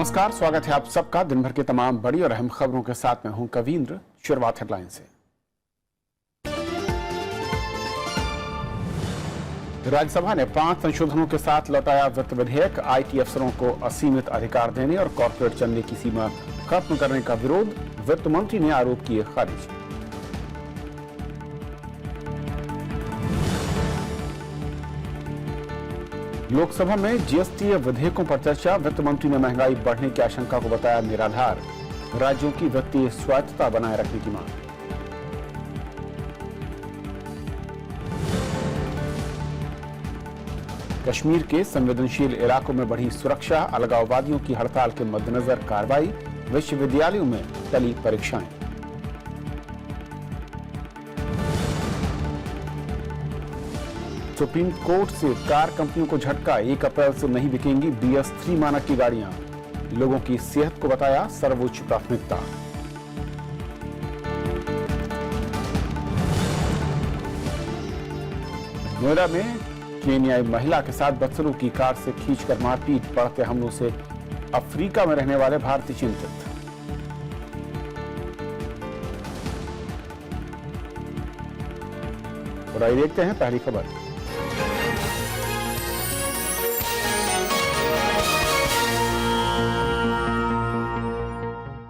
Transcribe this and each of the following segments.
नमस्कार, स्वागत है आप सबका दिन भर की तमाम बड़ी और अहम खबरों के साथ मैं हूं कवींद्र। शुरुआत हेडलाइन से। राज्यसभा ने 5 संशोधनों के साथ लौटाया वित्त विधेयक। आईटी अफसरों को असीमित अधिकार देने और कॉर्पोरेट चंदे की सीमा खत्म करने का विरोध। वित्त मंत्री ने आरोप किए खारिज। लोकसभा में जीएसटी विधेयकों पर चर्चा। वित्त मंत्री ने महंगाई बढ़ने की आशंका को बताया निराधार। राज्यों की वित्तीय स्वायत्तता बनाए रखने की मांग। कश्मीर के संवेदनशील इलाकों में बढ़ी सुरक्षा। अलगाववादियों की हड़ताल के मद्देनजर कार्रवाई। विश्वविद्यालयों में टली परीक्षाएं। सुप्रीम कोर्ट से कार कंपनियों को झटका। 1 अप्रैल से नहीं बिकेंगी BS3 मानक की गाड़ियां। लोगों की सेहत को बताया सर्वोच्च प्राथमिकता। नोएडा में केन्याई महिला के साथ बदसलूकी की कार से खींचकर मारपीट। बढ़ते हमलों से अफ्रीका में रहने वाले भारतीय चिंतित। और आइए देखते हैं पहली खबर।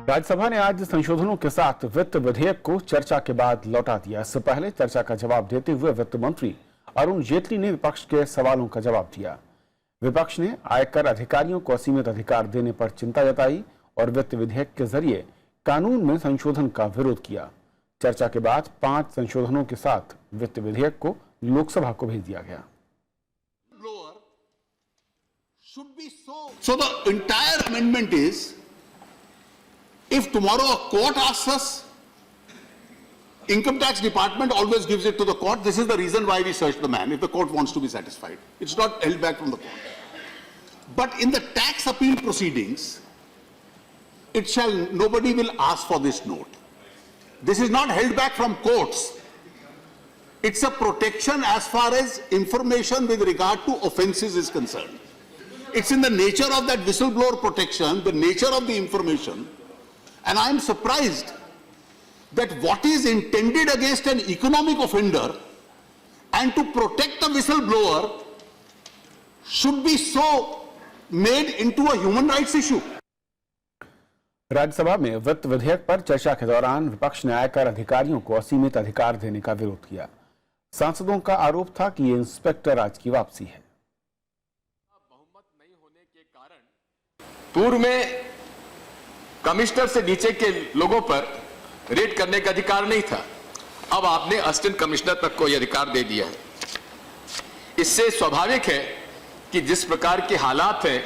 राज्यसभा ने आज संशोधनों के साथ वित्त विधेयक को चर्चा के बाद लौटा दिया। इससे पहले चर्चा का जवाब देते हुए वित्त मंत्री अरुण जेटली ने विपक्ष के सवालों का जवाब दिया। विपक्ष ने आयकर अधिकारियों को असीमित अधिकार देने पर चिंता जताई और वित्त विधेयक के जरिए कानून में संशोधन का विरोध किया। चर्चा के बाद 5 संशोधनों के साथ वित्त विधेयक को लोकसभा को भेज दिया गया। So the entire amendment is, if tomorrow a court asks us, income tax department always gives it to the court. This is the reason why we search the man, if the court wants to be satisfied. It's not held back from the court. But in the tax appeal proceedings, nobody will ask for this note. This is not held back from courts. It's a protection as far as information with regard to offenses is concerned. It's in the nature of that whistleblower protection, the nature of the information. And I am surprised that what is intended against an economic offender and to protect a whistleblower should be so made into a human rights issue. Rajya Sabha में वित्त विधेयक पर चर्चा के दौरान विपक्ष ने आयकर अधिकारियों को असीमित अधिकार देने का विरोध किया। सांसदों का आरोप था कि ये इंस्पेक्टर राज की वापसी है। बहुमत नहीं होने के कारण पूर्व में कमिश्नर से नीचे के लोगों पर रेड करने का अधिकार नहीं था। अब आपने असिस्टेंट कमिश्नर तक को यह अधिकार दे दिया है। इससे स्वाभाविक है कि जिस प्रकार के हालात हैं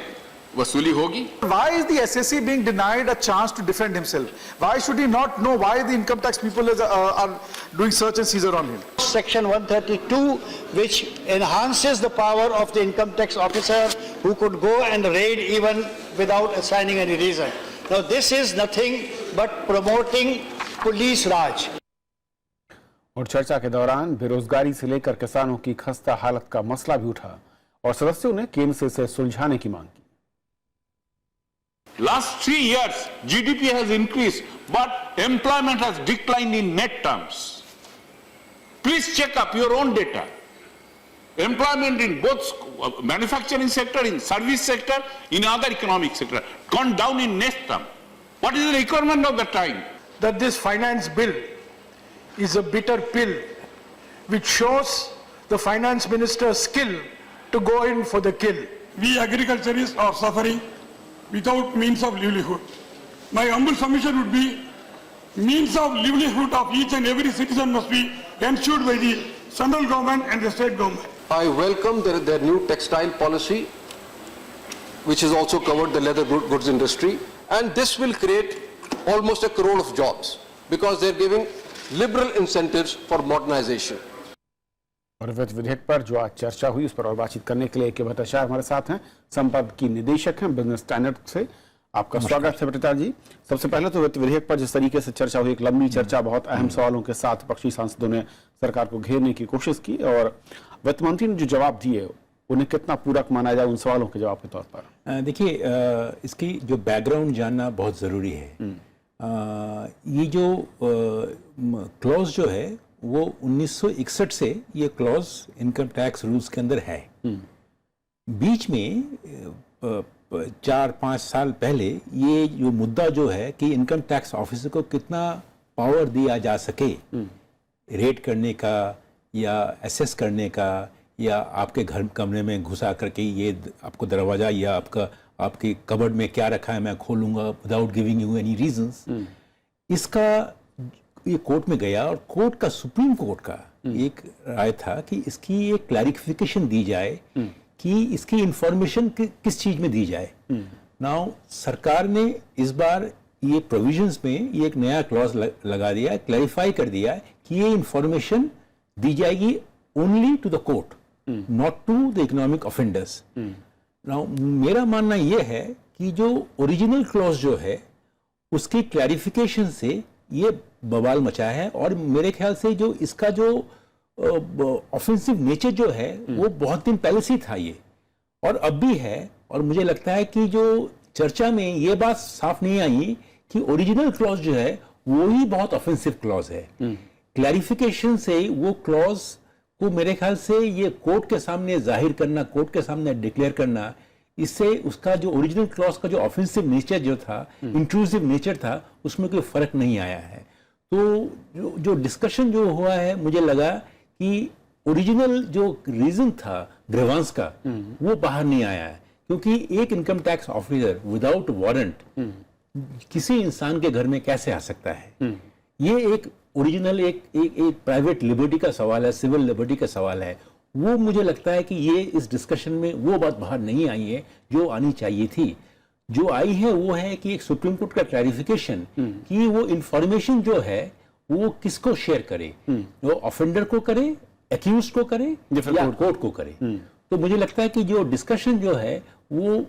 वसूली होगी। Why is the SSC being denied a chance to defend himself? Why should he not know why the income tax people are doing search and seizure on him? Section 132, which enhances the power of the income tax officer who could go and raid even without assigning any reason. Now this is nothing but promoting police raj. और चर्चा के दौरान बेरोजगारी से लेकर किसानों की खस्ता हालत का मसला भी उठा और सदस्यों ने केंद्र से इसे सुलझाने की मांग की। Last 3 years, GDP has increased, but employment has declined in net terms. Please check up your own data. Employment in both manufacturing sector, in service sector, in other economic sector, gone down in net term. What is the requirement of the time? That this finance bill is a bitter pill which shows the finance minister's skill to go in for the kill. We agriculturists are suffering without means of livelihood. My humble submission would be means of livelihood of each and every citizen must be ensured by the central government and the state government. I welcome their new textile policy, which has also covered the leather goods industry, and this will create almost 1 crore of jobs because they're giving liberal incentives for modernization. और वित्त विधेयक पर जो आज चर्चा हुई उस पर और बातचीत करने के लिए के भट्टाचार्य हमारे साथ हैं, संपद की निदेशक हैं बिजनेस स्टैंडर्ड से। आपका स्वागत है भट्टाचार्य जी। सबसे पहले तो वित्त विधेयक पर जिस तरीके से चर्चा हुई, एक लंबी चर्चा, बहुत अहम सवालों के साथ विपक्षी सांसदों ने सरकार को घेरने की कोशिश की और वित्त मंत्री ने जो जवाब दिए उन्हें कितना पूरक माना जाए उन सवालों के जवाब के तौर पर? देखिए, इसकी जो बैकग्राउंड जानना बहुत ज़रूरी है। ये जो क्लॉज जो है वो 1961 से ये क्लॉज इनकम टैक्स रूल्स के अंदर है। बीच में 4-5 साल पहले ये जो मुद्दा जो है कि इनकम टैक्स ऑफिसर को कितना पावर दिया जा सके रेड करने का या एसेस करने का, या आपके घर कमरे में घुसा करके ये आपको दरवाजा या आपके कबर्ड में क्या रखा है मैं खोलूंगा without giving you any reasons, इसका ये कोर्ट में गया और कोर्ट का, सुप्रीम कोर्ट का एक राय था कि इसकी एक क्लैरिफिकेशन दी जाए कि इसकी इंफॉर्मेशन किस चीज में दी जाए। नाउ सरकार ने इस बार ये प्रोविजंस में ये एक नया क्लॉज लगा दिया है, क्लैरिफाई कर दिया है कि ये इंफॉर्मेशन दी जाएगी only to the court, not to the economic offenders. Now मेरा मानना यह है कि जो ओरिजिनल क्लॉज जो है उसकी क्लैरिफिकेशन से ये बवाल मचा है, और मेरे ख्याल से जो इसका जो ऑफेंसिव नेचर जो है वो बहुत दिन पहले से था ये, और अब भी है। और मुझे लगता है कि जो चर्चा में ये बात साफ नहीं आई कि ओरिजिनल क्लॉज जो है वो ही बहुत ऑफेंसिव क्लॉज है। क्लैरिफिकेशन से वो क्लॉज को मेरे ख्याल से ये कोर्ट के सामने जाहिर करना, कोर्ट के सामने डिक्लेयर करना, इससे उसका जो ओरिजिनल क्लॉज का जो ऑफेंसिव नेचर जो था, इंट्रूसिव नेचर था, उसमें कोई फर्क नहीं आया है। तो जो डिस्कशन जो हुआ है, मुझे लगा कि ओरिजिनल जो रीजन था ग्रीवांस का वो बाहर नहीं आया है, क्योंकि एक income tax officer without warrant किसी इंसान के घर में कैसे आ सकता है? ये एक ओरिजिनल एक प्राइवेट लिबर्टी का सवाल है, सिविल लिबर्टी का सवाल है। वो मुझे लगता है कि ये इस डिस्कशन में वो बात बाहर नहीं आई है जो आनी चाहिए थी। जो आई है वो है कि एक सुप्रीम कोर्ट का क्लैरिफिकेशन कि वो इंफॉर्मेशन जो है वो किसको शेयर करे, वो ऑफेंडर को करे, एक्यूज को करे या कोर्ट को करे। तो मुझे लगता है कि जो डिस्कशन जो है वो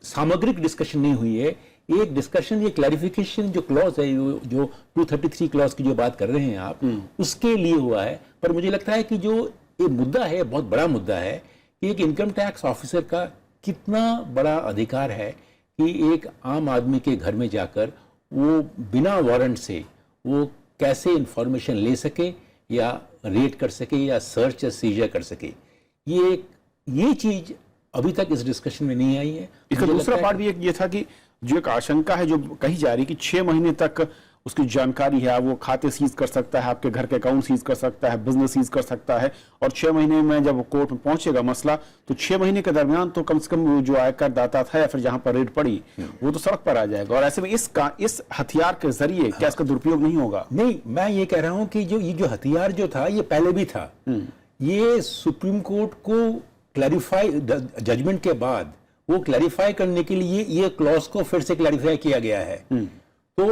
सामग्रिक डिस्कशन नहीं हुई है, एक डिस्कशन, ये क्लैरिफिकेशन जो क्लॉज है, जो 233 क्लॉज की जो बात कर रहे हैं आप, उसके लिए हुआ है। पर मुझे लगता है कि जो ये मुद्दा है, बहुत बड़ा मुद्दा है कि एक इनकम टैक्स ऑफिसर का कितना बड़ा अधिकार है कि एक आम आदमी के घर में जाकर वो बिना वारंट से वो कैसे इंफॉर्मेशन ले सके या रेड कर सके या सर्च या सीजर कर सके। ये चीज अभी तक इस डिस्कशन में नहीं आई है। इसका दूसरा पार्ट भी ये था कि जो एक आशंका है जो कही जा रही कि 6 महीने तक उसकी जानकारी है, वो खाते सीज कर सकता है, आपके घर के अकाउंट सीज कर सकता है, बिजनेस सीज कर सकता है, और 6 महीने में जब कोर्ट में पहुंचेगा मसला तो 6 महीने के दरमियान तो कम से कम जो आयकर दाता था या फिर जहां पर रेड पड़ी वो तो सड़क पर आ जाएगा। और ऐसे में इस हथियार के जरिए क्या इसका दुरुपयोग नहीं होगा? नहीं, मैं ये कह रहा हूं कि ये जो हथियार जो था ये पहले भी था। ये सुप्रीम कोर्ट को क्लैरिफाई जजमेंट के बाद वो क्लैरिफाई करने के लिए ये क्लॉज को फिर से क्लैरिफाई किया गया है। तो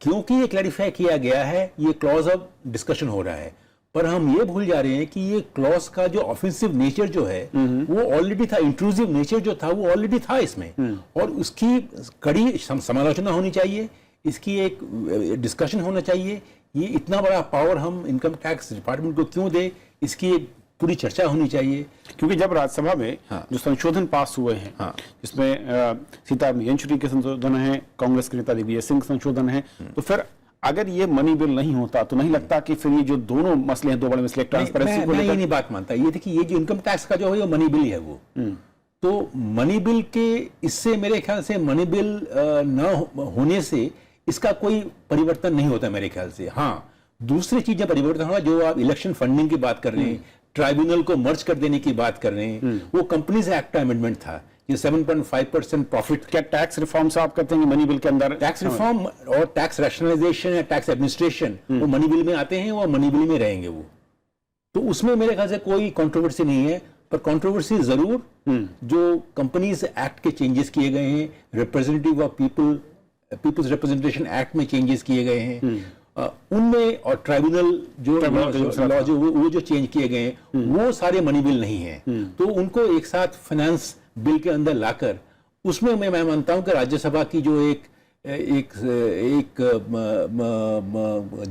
क्योंकि ये क्लैरिफाई किया गया है, ये क्लॉज अब डिस्कशन हो रहा है। पर हम ये भूल जा रहे हैं कि ये क्लॉज का जो ऑफेंसिव नेचर जो है वो ऑलरेडी था, इंट्रूसिव नेचर जो था वो ऑलरेडी था इसमें, और उसकी कड़ी समालोचना होनी चाहिए, इसकी एक डिस्कशन होना चाहिए। ये इतना बड़ा पावर हम इनकम टैक्स डिपार्टमेंट को क्यों दे, इसकी एक पूरी चर्चा होनी चाहिए। क्योंकि जब राज्यसभा में जो संशोधन पास हुए हैं, जिसमें सीताराम येचुरी के संशोधन है, कांग्रेस के नेता दिग्विजय सिंह संशोधन है, तो फिर अगर ये मनी बिल नहीं होता तो नहीं लगता कि फिर ये जो दोनों मसले हैं, दो बड़े मसले, ट्रांसपेरेंसी को मैं ये नहीं बात मानता। ये देखिए, ये जो इनकम टैक्स का जो है मनी बिल है वो, तो मनी बिल के इससे मेरे ख्याल से मनी बिल न होने से इसका कोई परिवर्तन नहीं होता मेरे ख्याल से। हाँ, दूसरी चीजें परिवर्तन होगा, जो आप इलेक्शन फंडिंग की बात कर रहे हैं, ट्राइब्यूनल को मर्ज कर देने की बात कर रहे हैं, वो कंपनीज एक्ट का अमेंडमेंट था, ये 7.5% प्रॉफिट। क्या टैक्स रिफॉर्म से आप कहते हैं मनी बिल के अंदर टैक्स रिफॉर्म और टैक्स रैशनलाइजेशन या टैक्स एडमिनिस्ट्रेशन वो मनी बिल में आते हैं और मनी बिल में रहेंगे वो, तो उसमें मेरे ख्याल से कोई कंट्रोवर्सी नहीं है। पर कंट्रोवर्सी जरूर जो कंपनीज एक्ट के चेंजेस किए गए हैं, representative of peoples representation act में चेंजेस किए गए हैं, उनमें, और ट्राइब्यूनल जो लॉ जो वो जो चेंज किए गए हैं वो सारे मनी बिल नहीं है। तो उनको एक साथ फाइनेंस बिल के अंदर लाकर उसमें मैं मानता हूं कि राज्यसभा की जो एक एक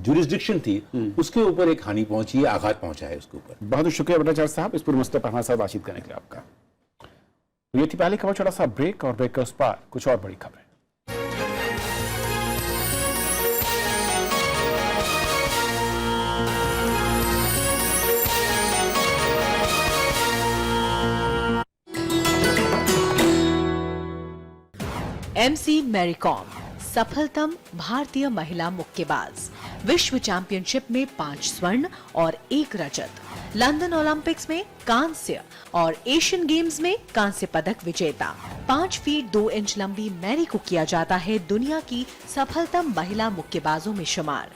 जुरिस्डिक्शन थी, उसके ऊपर एक हानि पहुंची है, आघात पहुंचा है उसके ऊपर। बहुत शुक्रिया भट्टाचार्य साहब इस पूरे मसले पर हमारे साथ बातचीत करने के लिए आपका। तो ये थी पहली खबर, छोटा सा ब्रेक और ब्रेक के उस पार कुछ और बड़ी खबरें। एमसी मैरी कॉम सफलतम भारतीय महिला मुक्केबाज, विश्व चैंपियनशिप में 5 स्वर्ण और 1 रजत, लंदन ओलंपिक्स में कांस्य और एशियन गेम्स में कांस्य पदक विजेता। 5 फीट 2 इंच लंबी मैरी को किया जाता है दुनिया की सफलतम महिला मुक्केबाजों में शुमार।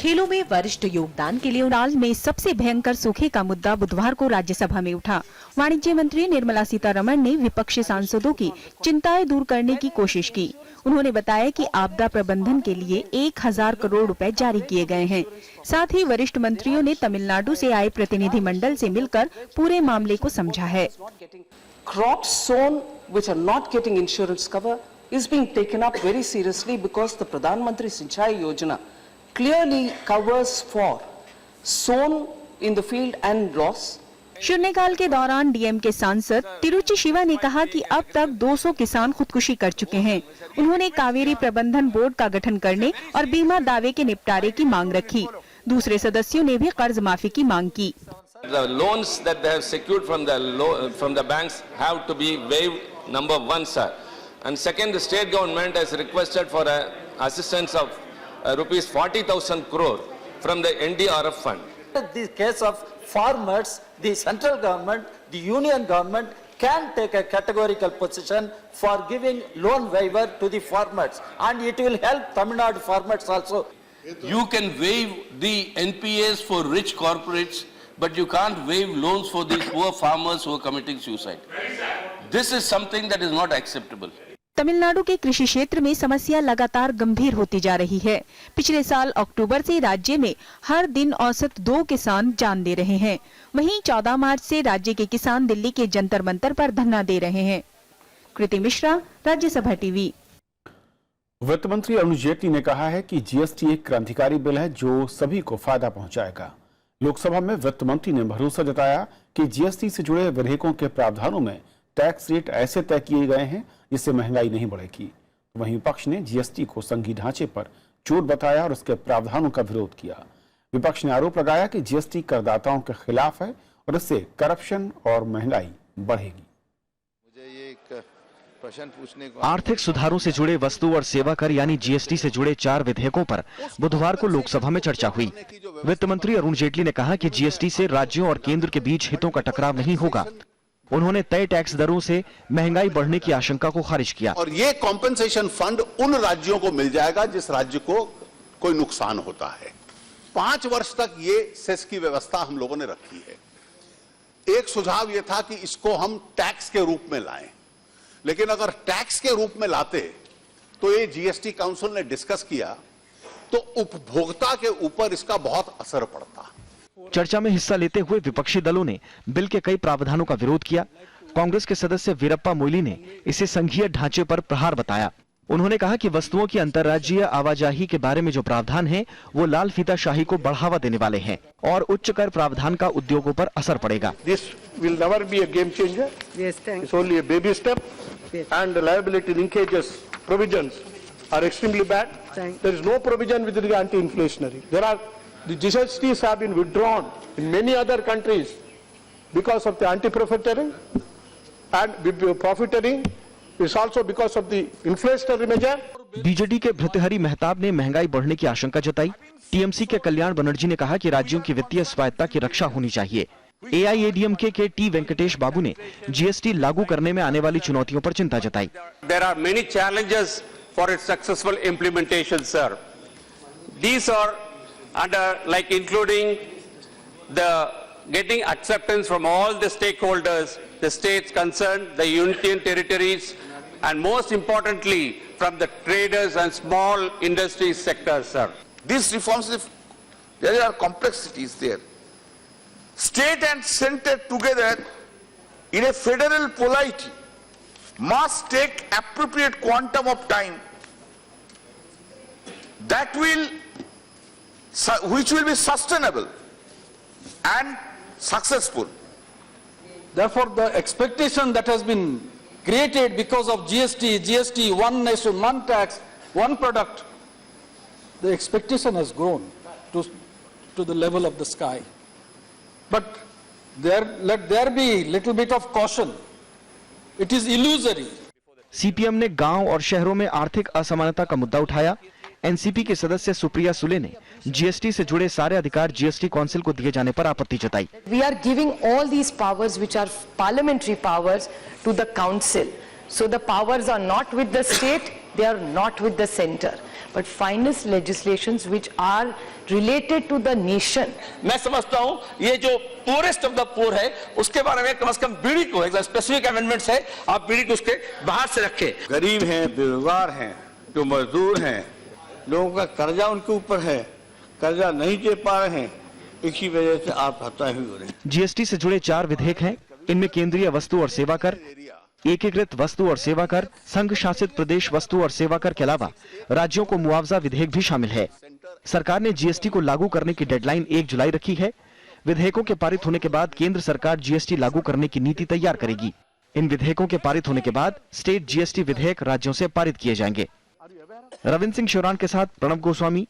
खेलों में वरिष्ठ योगदान के लिए साल में सबसे भयंकर सूखे का मुद्दा बुधवार को राज्यसभा में उठा। वाणिज्य मंत्री निर्मला सीतारमण ने विपक्षी सांसदों की चिंताएं दूर करने की कोशिश की। उन्होंने बताया कि आपदा प्रबंधन के लिए 1000 करोड़ रुपए जारी किए गए हैं। साथ ही वरिष्ठ मंत्रियों ने तमिलनाडु से आए प्रतिनिधि मंडल से मिलकर पूरे मामले को समझा है। Crops sown which are not getting insurance cover is being taken up very seriously because the Pradhan Mantri Sinchai Yojana clearly covers for sown in the field and loss. शून्यकाल के दौरान डीएम के सांसद तिरुचि शिवा ने कहा कि अब तक 200 किसान खुदकुशी कर चुके हैं। उन्होंने कावेरी प्रबंधन बोर्ड का गठन करने और बीमा दावे के निपटारे की मांग रखी। दूसरे सदस्यों ने भी कर्ज माफी की मांग की। The loans that they have secured from the banks have to be waived, number one, sir. And second, the state government has requested for assistance of rupees 40,000 crore from the NDRF fund. In the case of farmers, the central government, the union government can take a categorical position for giving loan waiver to the farmers, and it will help Tamil Nadu farmers also. You can waive the NPAs for rich corporates, but you can't waive loans for these poor farmers who are committing suicide. This is something that is not acceptable. Tamil Nadu के कृषि क्षेत्र में समस्या लगातार गंभीर होती जा रही है। पिछले साल अक्टूबर से राज्य में हर दिन औसत 2 किसान जान दे रहे हैं। वहीं 14 मार्च से राज्य के किसान दिल्ली के जंतर मंतर पर धरना दे रहे हैं। कृति मिश्रा, राज्यसभा टीवी। वित्त मंत्री अरुण जेटली ने कहा है कि जीएसटी एक क्रांतिकारी बिल है जो सभी को फायदा पहुंचाएगा। लोकसभा में वित्त मंत्री ने भरोसा जताया कि जीएसटी से जुड़े विधेयकों के प्रावधानों में टैक्स रेट ऐसे तय किए गए हैं जिससे महंगाई नहीं बढ़ेगी। वहीं विपक्ष ने जीएसटी को संघीय ढांचे पर चोट बताया और उसके प्रावधानों का विरोध किया। विपक्ष ने आरोप लगाया कि जीएसटी करदाताओं के खिलाफ है और इससे करप्शन और महंगाई बढ़ेगी। मुझे ये एक प्रश्न पूछने को, आर्थिक सुधारों से जुड़े वस्तु और सेवा कर यानी जीएसटी से जुड़े 4 विधेयकों पर बुधवार को लोकसभा में चर्चा हुई। वित्त मंत्री अरुण जेटली ने कहा कि जीएसटी से राज्यों और केंद्र के बीच हितों का टकराव नहीं होगा। उन्होंने तय टैक्स दरों से महंगाई बढ़ने की आशंका को खारिज किया। और ये कॉम्पेंसेशन फंड उन राज्यों को मिल जाएगा जिस राज्य को कोई नुकसान होता है। 5 वर्ष तक ये सेस की व्यवस्था हम लोगों ने रखी है। एक सुझाव ये था कि इसको हम टैक्स के रूप में लाएं, लेकिन अगर टैक्स के रूप में लाते तो ये जीएसटी काउंसिल ने डिस्कस किया तो उपभोक्ता के ऊपर इसका बहुत असर पड़ता। चर्चा में हिस्सा लेते हुए विपक्षी दलों ने बिल के कई प्रावधानों का विरोध किया। कांग्रेस के सदस्य वीरप्पा मोइली ने इसे संघीय ढांचे पर प्रहार बताया। उन्होंने कहा कि वस्तुओं की अंतर्राज्यीय आवाजाही के बारे में जो प्रावधान है वो लाल फीताशाही को बढ़ावा देने वाले हैं और उच्च कर प्रावधान का उद्योगों पर असर पड़ेगा। This will never be a game changer. Yes, thank you. It's only a baby step. Yes. And the liability linkages provisions are extremely bad. There is no provision with the anti-inflationary. The GSTs have been withdrawn in many other countries because of the anti-profiteering, and profiteering is also because of the inflationary measure. BJD के भृतहरि मेहताब ने महंगाई बढ़ने की आशंका जताई। TMC के कल्याण बनर्जी ने कहा कि राज्यों की वित्तीय स्वायत्ता की रक्षा होनी चाहिए। एआईएडीएमके के टी वेंकटेश बाबू ने जीएसटी लागू करने में आने वाली चुनौतियों पर चिंता जताई। There are many challenges for its successful implementation, sir. These are including the getting acceptance from all the stakeholders, the states concerned, the union territories, and most importantly from the traders and small industry sectors, sir. These reforms, there are complexities there. State and center together in a federal polity must take appropriate quantum of time which will be sustainable and successful. Therefore, the expectation that has been created because of GST, one nation, one tax, one product, the expectation has grown to the level of the sky. But let there be little bit of caution. It is illusory. CPM ने गांव और शहरों में आर्थिक असमानता का मुद्दा उठाया। एनसीपी के सदस्य सुप्रिया सुले ने जीएसटी से जुड़े सारे अधिकार जीएसटी काउंसिल को दिए जाने पर आपत्ति जताई। We are giving all these powers, which are parliamentary powers, to the council. So the powers are not with the state, they are not with the center. But finest legislations which are related to the nation. मैं समझता हूँ ये जो poorest of the poor है उसके बारे में कम से कम बीड़ी को एक स्पेसिफिक अमेंडमेंट्स है, आप बीड़ी को उसके बाहर से रखें। गरीब हैं, बेरोजगार हैं, जो मजदूर हैं, लोगों का कर्जा उनके ऊपर है, कर्जा नहीं दे पा रहे हैं, इसी वजह से आत्महत्या हुई हो रही है। जीएसटी से जुड़े 4 विधेयक हैं। इनमें केंद्रीय वस्तु और सेवा कर, एकीकृत वस्तु और सेवा कर, संघ शासित प्रदेश वस्तु और सेवा कर के अलावा राज्यों को मुआवजा विधेयक भी शामिल है। सरकार ने जीएसटी को लागू करने की डेडलाइन 1 जुलाई रखी है। विधेयकों के पारित होने के बाद केंद्र सरकार जीएसटी लागू करने की नीति तैयार करेगी। इन विधेयकों के पारित होने के बाद स्टेट जीएसटी विधेयक राज्यों से पारित किए जाएंगे। रविंद्र सिंह शोरान के साथ प्रणब गोस्वामी,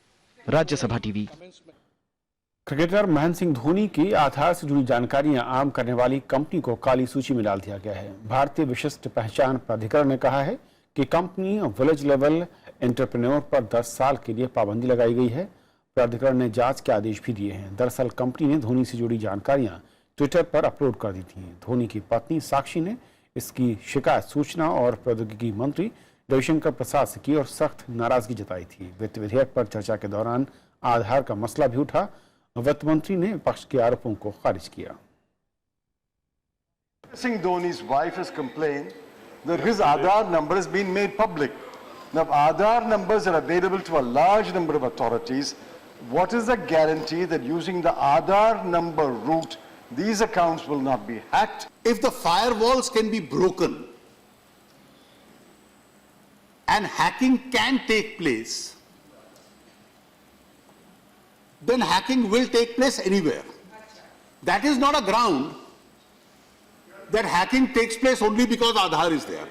राज्यसभा टीवी। क्रिकेटर महेंद्र सिंह धोनी की आधार से जुड़ी जानकारियां आम करने वाली कंपनी को काली सूची में डाल दिया गया है। भारतीय विशिष्ट पहचान प्राधिकरण ने कहा है कि कंपनी विलेज लेवल एंटरप्रेन्योर पर 10 साल के लिए पाबंदी लगाई गई है। प्राधिकरण ने जांच के आदेश भी दिए हैं। दरअसल कंपनी ने धोनी से जुड़ी जानकारियां ट्विटर पर अपलोड कर दी थी। धोनी की पत्नी साक्षी ने इसकी शिकायत सूचना और प्रौद्योगिकी मंत्री रविशंकर प्रसाद से की और सख्त नाराजगी जताई थी। वित्त विधेयक पर चर्चा के दौरान आधार का मसला भी उठा। वित्त मंत्री ने विपक्ष के आरोपों को खारिज किया। Singh Dhoni's wife has complained that his Aadhaar number has been made public. Now, Aadhaar numbers are available to a large number of authorities. What is the guarantee that using the Aadhaar number route, these accounts will not be hacked? If the firewalls can be broken and hacking can take place, then hacking will take place anywhere. That is not a ground that hacking takes place only because Aadhaar is there.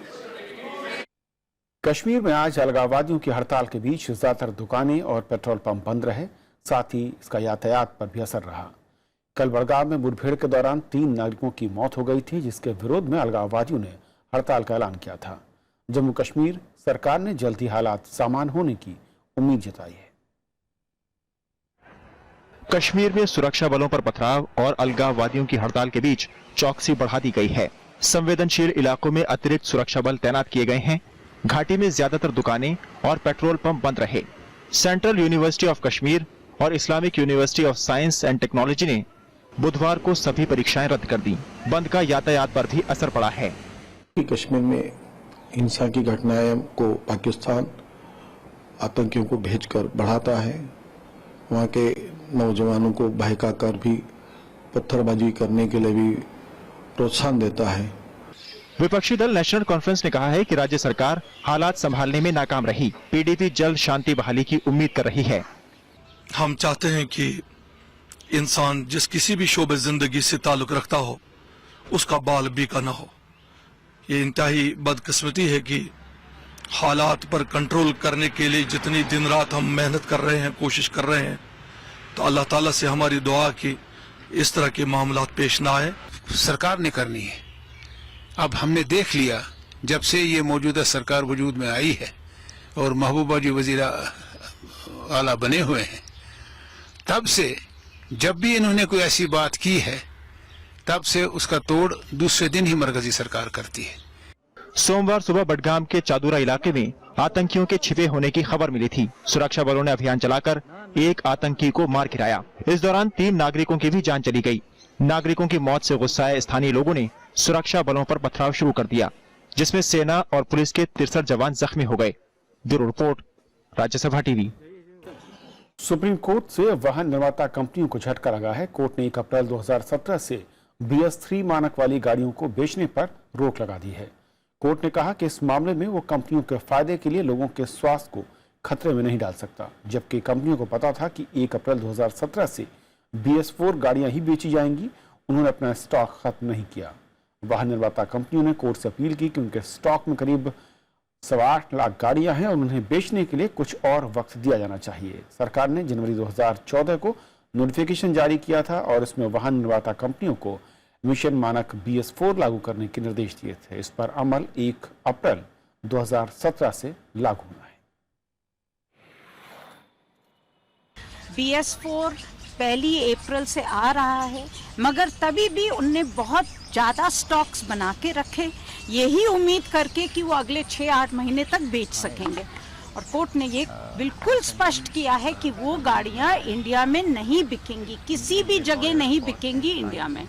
Kashmir में आज अलगाववादियों की हड़ताल के बीच ज्यादातर दुकानें और petrol pump बंद रहे। साथ ही इसका यातायात पर भी असर रहा। कल बड़गांव में मुठभेड़ के दौरान 3 नागरिकों की मौत हो गई थी, जिसके विरोध में अलगाववादियों ने हड़ताल का ऐलान किया था। जम्मू कश्मीर सरकार ने जल्द ही हालात सामान्य होने की उम्मीद जताई है। कश्मीर में सुरक्षा बलों पर पथराव और अलगाववादियों की हड़ताल के बीच चौकसी बढ़ा दी गई है। संवेदनशील इलाकों में अतिरिक्त सुरक्षा बल तैनात किए गए हैं। घाटी में ज्यादातर दुकानें और पेट्रोल पंप बंद रहे। सेंट्रल यूनिवर्सिटी ऑफ कश्मीर और Islamic university of science and technology ने बुधवार को सभी परीक्षाएं रद्द कर दी। बंद का यातायात पर भी असर पड़ा है। कश्मीर में हिंसा की घटनाएं को पाकिस्तान आतंकियों को भेजकर बढ़ाता है। वहाँ के नौजवानों को बहकाकर भी पत्थरबाजी करने के लिए भी प्रोत्साहन देता है। विपक्षी दल नेशनल कॉन्फ्रेंस ने कहा है कि राज्य सरकार हालात संभालने में नाकाम रही। पीडीपी जल्द शांति बहाली की उम्मीद कर रही है। हम चाहते हैं कि इंसान जिस किसी भी शोबे जिंदगी से ताल्लुक रखता हो उसका बाल बीका न हो। ये इंतहाई बदकिस्मती है कि हालात पर कंट्रोल करने के लिए जितनी दिन रात हम मेहनत कर रहे हैं, कोशिश कर रहे हैं, तो अल्लाह ताला से हमारी दुआ कि इस तरह के मामलात पेश ना आए। सरकार ने करनी है। अब हमने देख लिया जब से ये मौजूदा सरकार वजूद में आई है और महबूबा जी वजीर आला बने हुए हैं, तब से जब भी इन्होंने कोई ऐसी बात की है तब से उसका तोड़ दूसरे दिन ही मरकजी सरकार करती है। सोमवार सुबह बडगाम के चादुरा इलाके में आतंकियों के छिपे होने की खबर मिली थी। सुरक्षा बलों ने अभियान चलाकर एक आतंकी को मार गिराया। इस दौरान 3 नागरिकों की भी जान चली गई। नागरिकों की मौत से गुस्साए स्थानीय लोगों ने सुरक्षा बलों पर पथराव शुरू कर दिया, जिसमें सेना और पुलिस के 63 जवान जख्मी हो गए। Bureau report, Rajya Sabha TV. Supreme court से वाहन निर्माता कंपनियों को झटका लगा है। कोर्ट ने 1 अप्रैल 2017 से BS3 मानक वाली गाड़ियों को बेचने पर रोक लगा दी है। कोर्ट ने कहा कि इस मामले में वो कंपनियों के फायदे के लिए लोगों के स्वास्थ्य को खतरे में नहीं डाल सकता, जबकि कंपनियों को पता था कि 1 अप्रैल 2017 से BS4 गाड़ियां ही बेची जाएंगी। उन्होंने अपना स्टॉक खत्म नहीं किया। वाहन निर्माता कंपनियों ने कोर्ट से अपील की कि उनके स्टॉक में करीब 8.25 लाख गाड़ियां हैं और उन्हें बेचने के लिए कुछ और वक्त दिया जाना चाहिए। सरकार ने जनवरी 2014 को नोटिफिकेशन जारी किया था और इसमें वाहन निर्माता कंपनियों को मिशन मानक BS4 लागू करने के निर्देश दिए थे। इस पर अमल 1 अप्रैल 2017 से लागू हुआ है। BS4 पहली अप्रैल से आ रहा है, मगर तभी भी उनने बहुत ज़्यादा स्टॉक्स बना के रखे, यही उम्मीद करके कि वो अगले 6-8 महीने तक बेच सकेंगे। और कोर्ट ने ये बिल्कुल स्पष्ट किया है कि वो गाड़ियां इंडिया में नहीं बिकेंगी, किसी भी जगह नहीं बिकेंगी इंडिया में।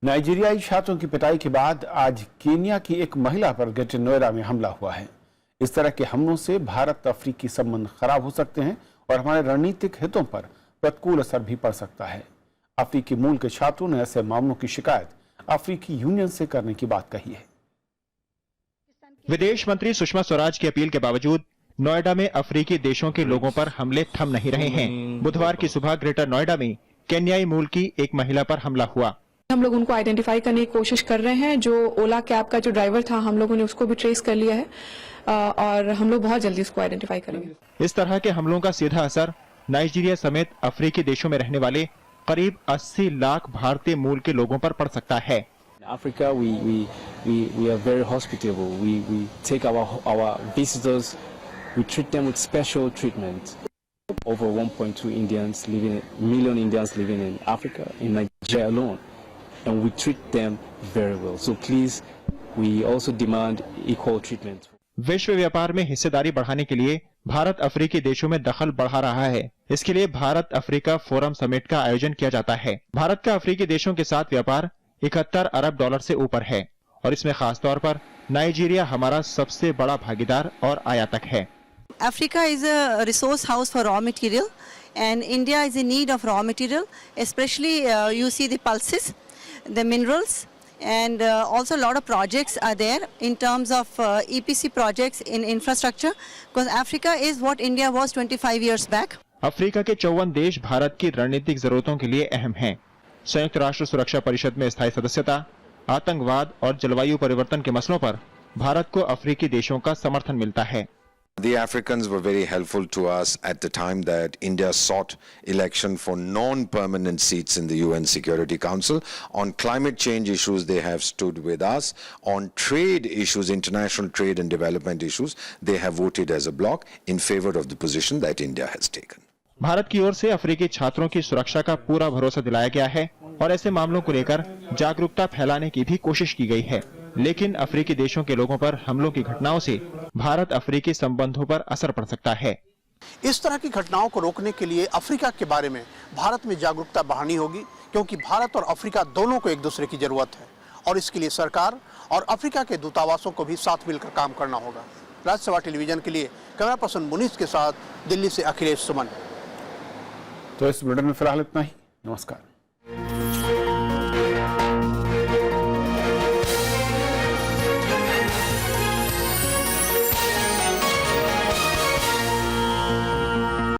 नाइजीरियाई छात्रों की पिटाई के बाद आज केन्या की एक महिला पर ग्रेटर नोएडा में हमला हुआ है। इस तरह के हमलों से भारत अफ्रीकी संबंध खराब हो सकते हैं और हमारे रणनीतिक हितों पर प्रतिकूल असर भी पड़ सकता है। अफ्रीकी मूल के छात्रों ने ऐसे मामलों की शिकायत अफ्रीकी यूनियन से करने की बात कही है। विदेश मंत्री सुषमा स्वराज की अपील के बावजूद नोएडा में अफ्रीकी देशों के लोगों पर हमले थम नहीं रहे हैं। बुधवार की सुबह ग्रेटर नोएडा में केन्याई मूल की एक महिला पर हमला हुआ। हम लोग उनको आइडेंटिफाई करने की कोशिश कर रहे हैं। जो ओला कैब का जो ड्राइवर था, हम लोगों ने उसको भी ट्रेस कर लिया है और हम लोग बहुत जल्दी उसको आइडेंटिफाई करेंगे। इस तरह के हमलों का सीधा असर नाइजीरिया समेत अफ्रीकी देशों में रहने वाले करीब 80 लाख भारतीय मूल के लोगों पर पड़ सकता है। Africa, we are very hospitable. We take our visitors, we treat them with special treatment. Over 1.2 million Indians living in Africa, in Nigeria alone, and we treat them very well. So please, we also demand equal treatment. विश्व व्यापार में हिस्सेदारी बढ़ाने के लिए भारत अफ्रीकी देशों में दखल बढ़ा रहा है। इसके लिए भारत अफ्रीका फोरम समिट का आयोजन किया जाता है। भारत का अफ्रीकी देशों के साथ व्यापार 71 अरब डॉलर से ऊपर है और इसमें खास तौर पर नाइजीरिया हमारा सबसे बड़ा भागीदार और आयातक है। Africa is a resource house for raw material and India is in need of raw material, especially you see the pulses, the minerals, and also a lot of projects are there in terms of EPC projects in infrastructure, because Africa is what India was 25 years back. Africa के 54 देश भारत की रणनीतिक जरूरतों के लिए अहम हैं। संयुक्त राष्ट्र सुरक्षा परिषद में स्थायी सदस्यता, आतंकवाद और जलवायु परिवर्तन के मसलों पर भारत को अफ्रीकी देशों का समर्थन मिलता है। The Africans were very helpful to us at the time that India sought election for non-permanent seats in the UN Security Council. On climate change issues, they have stood with us. On trade issues, international trade and development issues, they have voted as a bloc in favor of the position that India has taken. Bharat की ओर से अफ्रीकी छात्रों की सुरक्षा का पूरा भरोसा दिलाया गया है और ऐसे मामलों को लेकर जागरूकता फैलाने की भी कोशिश की गई है। लेकिन अफ्रीकी देशों के लोगों पर हमलों की घटनाओं से भारत अफ्रीकी संबंधों पर असर पड़ सकता है। इस तरह की घटनाओं को रोकने के लिए अफ्रीका के बारे में भारत में जागरूकता बढ़ानी होगी, क्योंकि भारत और अफ्रीका दोनों को एक दूसरे की जरूरत है और इसके लिए सरकार और अफ्रीका के दूतावासों को भी साथ मिलकर काम करना होगा। राज्यसभा टेलीविजन के लिए कैमरा पर्सन मुनीस के साथ दिल्ली से अखिलेश सुमन। तो इस बुलेटिन में फिलहाल इतना ही। नमस्कार।